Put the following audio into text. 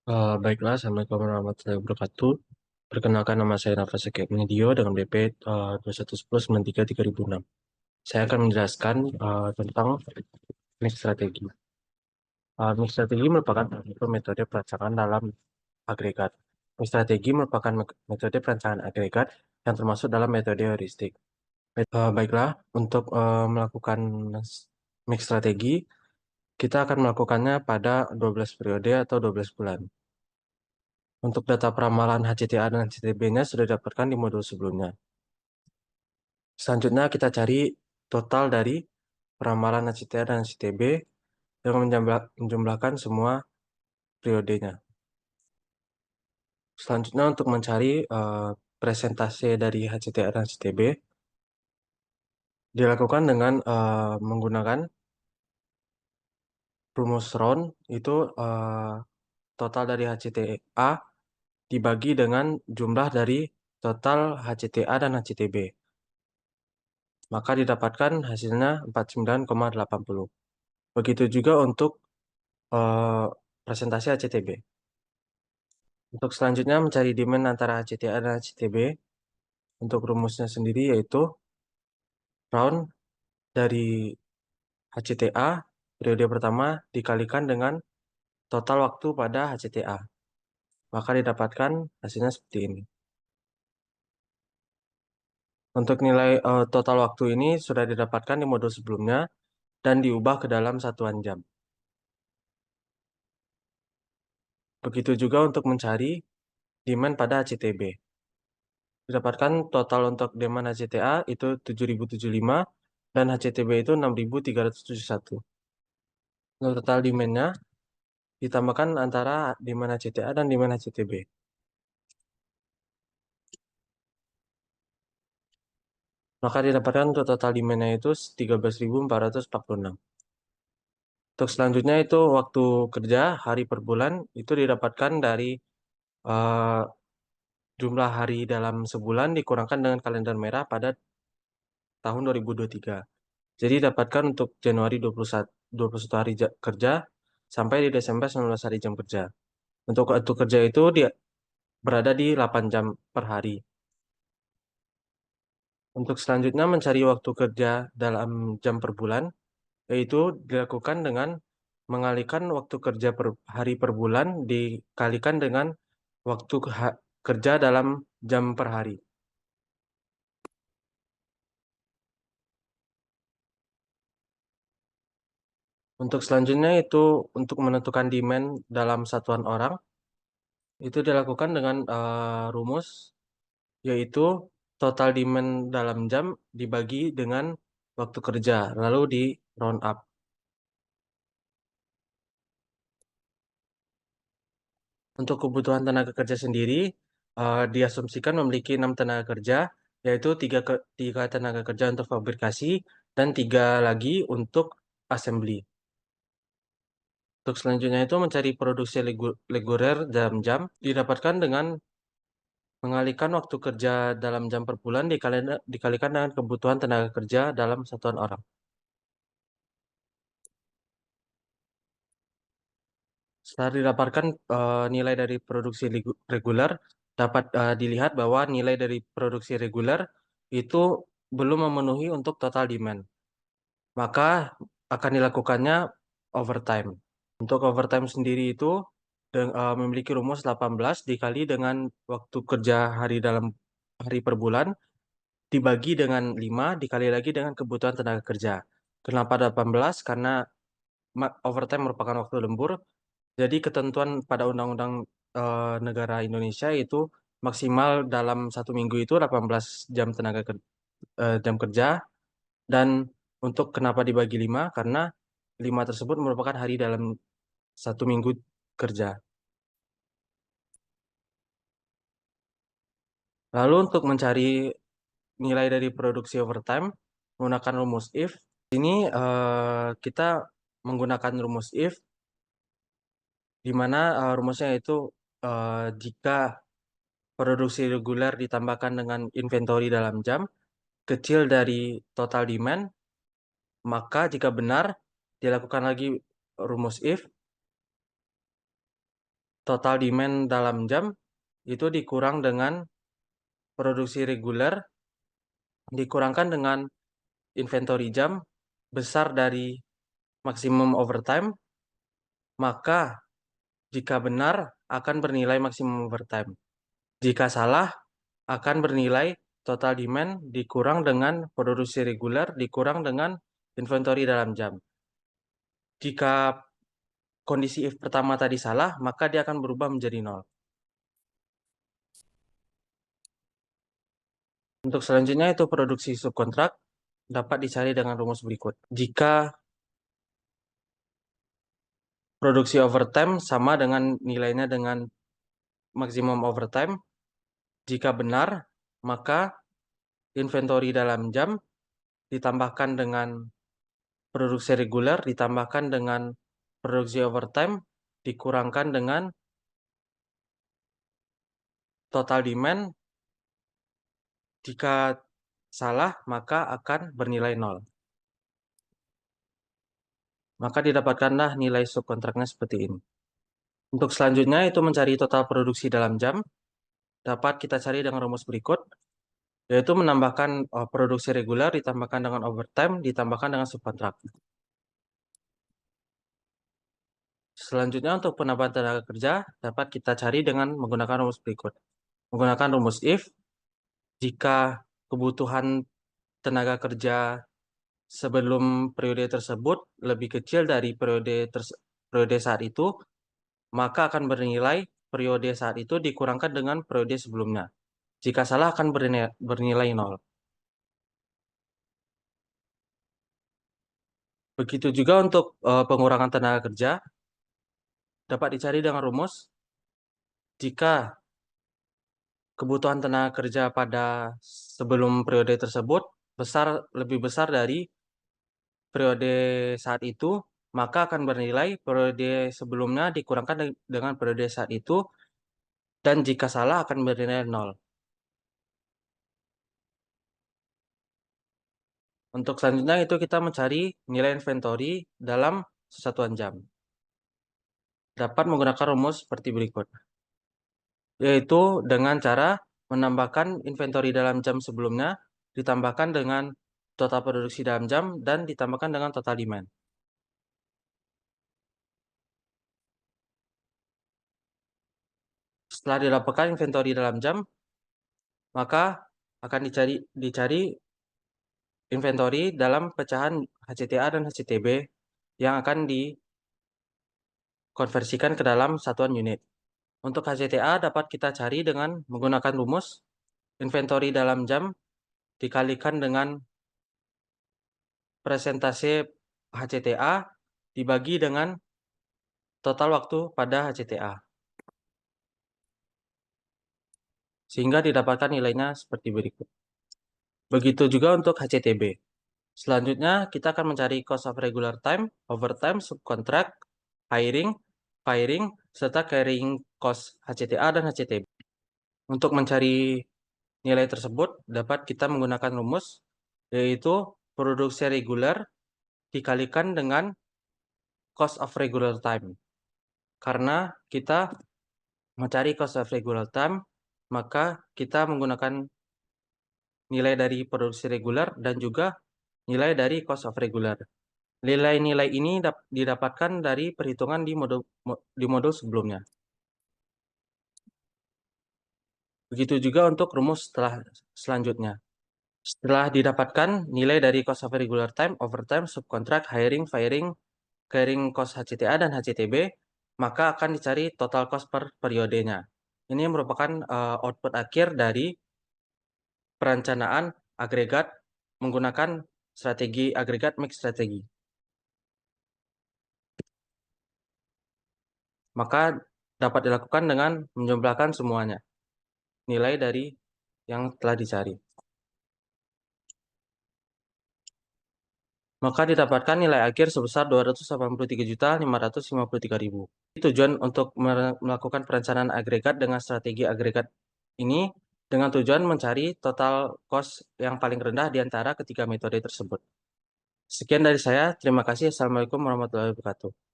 Baiklah, Assalamualaikum warahmatullahi wabarakatuh. Perkenalkan, nama saya Nafas Medio dengan BP 2110933006. Saya akan menjelaskan tentang teknik strategi. Teknik strategi merupakan satu metode perancangan dalam agregat. Teknik strategi merupakan metode perancangan agregat yang termasuk dalam metode heuristik. Baiklah, untuk melakukan teknik strategi, kita akan melakukannya pada 12 periode atau 12 bulan. Untuk data peramalan HCTA dan HCTB-nya sudah didapatkan di modul sebelumnya. Selanjutnya kita cari total dari peramalan HCTA dan HCTB dengan menjumlahkan semua periodenya. Selanjutnya untuk mencari presentase dari HCTA dan HCTB dilakukan dengan menggunakan rumus round, itu total dari HCTA dibagi dengan jumlah dari total HCTA dan HCTB. Maka didapatkan hasilnya 49,80. Begitu juga untuk eh, presentasi HCTB. Untuk selanjutnya mencari demand antara HCTA dan HCTB, untuk rumusnya sendiri yaitu round dari HCTA periode pertama dikalikan dengan total waktu pada HCTA. Maka didapatkan hasilnya seperti ini. Untuk nilai total waktu ini sudah didapatkan di modul sebelumnya dan diubah ke dalam satuan jam. Begitu juga untuk mencari demand pada HCTB. Didapatkan total untuk demand HCTA itu 7.075 dan HCTB itu 6.371. Untuk total demand-nya ditambahkan antara demand HCTA dan demand HCTB. Maka didapatkan untuk total demand-nya itu 13.446. Untuk selanjutnya itu waktu kerja hari per bulan itu didapatkan dari eh, jumlah hari dalam sebulan dikurangkan dengan kalender merah pada tahun 2023. Jadi dapatkan untuk Januari 21 hari kerja sampai di Desember 19 hari jam kerja. Untuk waktu kerja itu dia berada di 8 jam per hari. Untuk selanjutnya mencari waktu kerja dalam jam per bulan, yaitu dilakukan dengan mengalihkan waktu kerja per hari per bulan dikalikan dengan waktu kerja dalam jam per hari. Untuk selanjutnya itu untuk menentukan demand dalam satuan orang, itu dilakukan dengan rumus yaitu total demand dalam jam dibagi dengan waktu kerja, lalu di round up. Untuk kebutuhan tenaga kerja sendiri, diasumsikan memiliki 6 tenaga kerja, yaitu tiga tenaga kerja untuk fabrikasi dan 3 lagi untuk assembly. Untuk selanjutnya itu mencari produksi reguler dalam jam, didapatkan dengan mengalihkan waktu kerja dalam jam per bulan dikalikan dengan kebutuhan tenaga kerja dalam satuan orang. Setelah didapatkan nilai dari produksi reguler, dapat dilihat bahwa nilai dari produksi reguler itu belum memenuhi untuk total demand. Maka akan dilakukannya overtime. Untuk overtime sendiri itu memiliki rumus 18 dikali dengan waktu kerja hari dalam hari per bulan dibagi dengan 5 dikali lagi dengan kebutuhan tenaga kerja. Kenapa 18? Karena overtime merupakan waktu lembur. Jadi ketentuan pada undang-undang negara Indonesia itu maksimal dalam satu minggu itu 18 jam jam kerja, dan untuk kenapa dibagi 5? Karena 5 tersebut merupakan hari dalam satu minggu kerja. Lalu untuk mencari nilai dari produksi overtime menggunakan rumus if. Ini kita menggunakan rumus if di mana rumusnya itu jika produksi reguler ditambahkan dengan inventory dalam jam kecil dari total demand, maka jika benar dilakukan lagi rumus if, total demand dalam jam itu dikurang dengan produksi reguler, dikurangkan dengan inventory jam besar dari maksimum overtime, maka jika benar akan bernilai maksimum overtime. Jika salah akan bernilai total demand dikurang dengan produksi reguler dikurang dengan inventory dalam jam. Jika kondisi if pertama tadi salah, maka dia akan berubah menjadi 0. Untuk selanjutnya itu produksi subkontrak dapat dicari dengan rumus berikut. Jika produksi overtime sama dengan nilainya dengan maksimum overtime, jika benar, maka inventory dalam jam ditambahkan dengan produksi reguler ditambahkan dengan produksi overtime dikurangkan dengan total demand. Jika salah, maka akan bernilai 0. Maka didapatkanlah nilai subkontraknya seperti ini. Untuk selanjutnya itu mencari total produksi dalam jam. Dapat kita cari dengan rumus berikut, yaitu menambahkan produksi reguler ditambahkan dengan overtime ditambahkan dengan subkontrak. Selanjutnya untuk penambahan tenaga kerja dapat kita cari dengan menggunakan rumus berikut. Menggunakan rumus if, jika kebutuhan tenaga kerja sebelum periode tersebut lebih kecil dari periode saat itu, maka akan bernilai periode saat itu dikurangkan dengan periode sebelumnya. Jika salah akan bernilai 0. Begitu juga untuk pengurangan tenaga kerja, dapat dicari dengan rumus, jika kebutuhan tenaga kerja pada sebelum periode tersebut lebih besar dari periode saat itu, maka akan bernilai periode sebelumnya dikurangkan dengan periode saat itu, dan jika salah akan bernilai 0. Untuk selanjutnya itu kita mencari nilai inventory dalam sesatuan jam. Dapat menggunakan rumus seperti berikut, yaitu dengan cara menambahkan inventory dalam jam sebelumnya, ditambahkan dengan total produksi dalam jam, dan ditambahkan dengan total demand. Setelah didapatkan inventory dalam jam, maka akan dicari inventory dalam pecahan HCTA dan HCTB yang akan dikonversikan ke dalam satuan unit. Untuk HCTA dapat kita cari dengan menggunakan rumus inventory dalam jam dikalikan dengan persentase HCTA dibagi dengan total waktu pada HCTA. Sehingga didapatkan nilainya seperti berikut. Begitu juga untuk HCTB. Selanjutnya kita akan mencari cost of regular time, overtime, subcontract, hiring, firing, serta carrying cost HCTA dan HCTB. Untuk mencari nilai tersebut dapat kita menggunakan rumus, yaitu produksi reguler dikalikan dengan cost of regular time. Karena kita mencari cost of regular time, maka kita menggunakan nilai dari produksi reguler dan juga nilai dari cost of regular. Nilai-nilai ini didapatkan dari perhitungan di modul sebelumnya. Begitu juga untuk rumus selanjutnya. Setelah didapatkan nilai dari cost of regular time, overtime, subcontract, hiring, firing, carrying cost HCTA dan HCTB, maka akan dicari total cost per periodenya. Ini merupakan output akhir dari perencanaan agregat menggunakan strategi agregat mix strategi. Maka dapat dilakukan dengan menjumlahkan semuanya, nilai dari yang telah dicari. Maka didapatkan nilai akhir sebesar 283.553.000. Tujuan untuk melakukan perencanaan agregat dengan strategi agregat ini dengan tujuan mencari total cost yang paling rendah di antara ketiga metode tersebut. Sekian dari saya. Terima kasih. Assalamualaikum warahmatullahi wabarakatuh.